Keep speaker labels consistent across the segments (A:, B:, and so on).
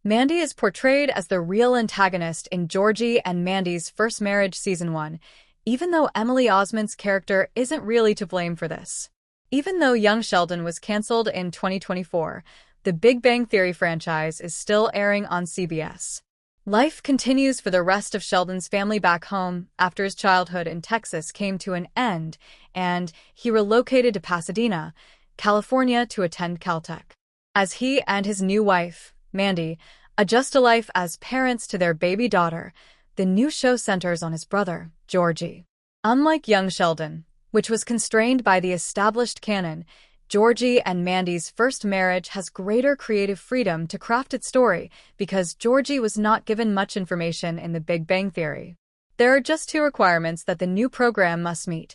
A: Mandy is portrayed as the real antagonist in Georgie and Mandy's First Marriage Season 1, even though Emily Osment's character isn't really to blame for this. Even though Young Sheldon was cancelled in 2024, the Big Bang Theory franchise is still airing on CBS. Life continues for the rest of Sheldon's family back home after his childhood in Texas came to an end, and he relocated to Pasadena, California to attend Caltech. As he and his new wife, Mandy, adjust to life as parents to their baby daughter, the new show centers on his brother, Georgie. Unlike Young Sheldon, which was constrained by the established canon, Georgie and Mandy's First Marriage has greater creative freedom to craft its story because Georgie was not given much information in the Big Bang Theory. There are just two requirements that the new program must meet.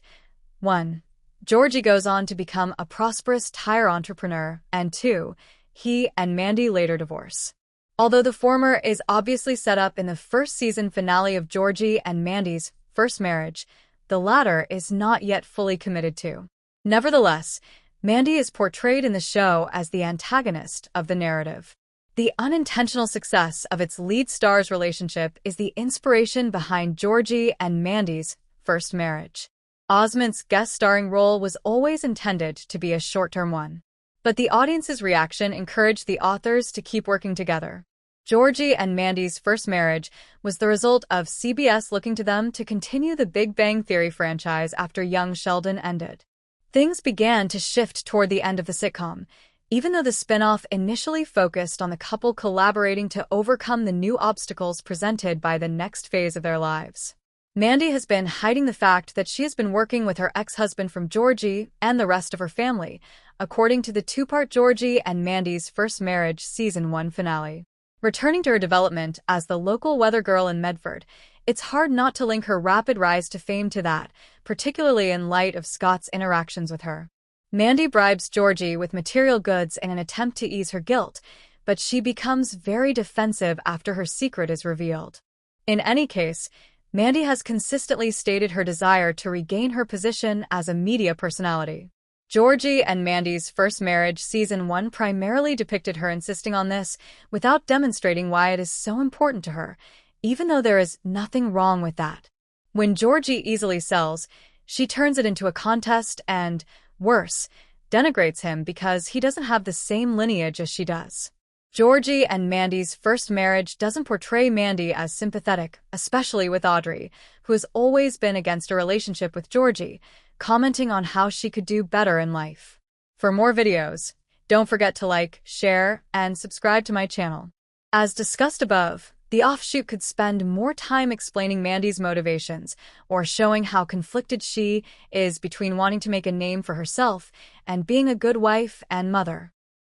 A: 1. Georgie goes on to become a prosperous tire entrepreneur, and 2. He and Mandy later divorce. Although the former is obviously set up in the first season finale of Georgie and Mandy's First Marriage, the latter is not yet fully committed to. Nevertheless, Mandy is portrayed in the show as the antagonist of the narrative. The unintentional success of its lead star's relationship is the inspiration behind Georgie and Mandy's First Marriage. Osment's guest starring role was always intended to be a short-term one, but the audience's reaction encouraged the authors to keep working together. Georgie and Mandy's First Marriage was the result of CBS looking to them to continue the Big Bang Theory franchise after Young Sheldon ended. Things began to shift toward the end of the sitcom, even though the spin-off initially focused on the couple collaborating to overcome the new obstacles presented by the next phase of their lives. Mandy has been hiding the fact that she has been working with her ex-husband from Georgie and the rest of her family, according to the two-part Georgie and Mandy's First Marriage Season 1 finale. Returning to her development as the local weather girl in Medford, it's hard not to link her rapid rise to fame to that, particularly in light of Scott's interactions with her. Mandy bribes Georgie with material goods in an attempt to ease her guilt, but she becomes very defensive after her secret is revealed. In any case, Mandy has consistently stated her desire to regain her position as a media personality. Georgie and Mandy's First Marriage Season 1 primarily depicted her insisting on this without demonstrating why it is so important to her, even though there is nothing wrong with that. When Georgie easily sells, she turns it into a contest and, worse, denigrates him because he doesn't have the same lineage as she does. Georgie and Mandy's First Marriage doesn't portray Mandy as sympathetic, especially with Audrey, who has always been against a relationship with Georgie, commenting on how she could do better in life. For more videos, don't forget to like, share, and subscribe to my channel. As discussed above, the offshoot could spend more time explaining Mandy's motivations or showing how conflicted she is between wanting to make a name for herself and being a good wife and mother.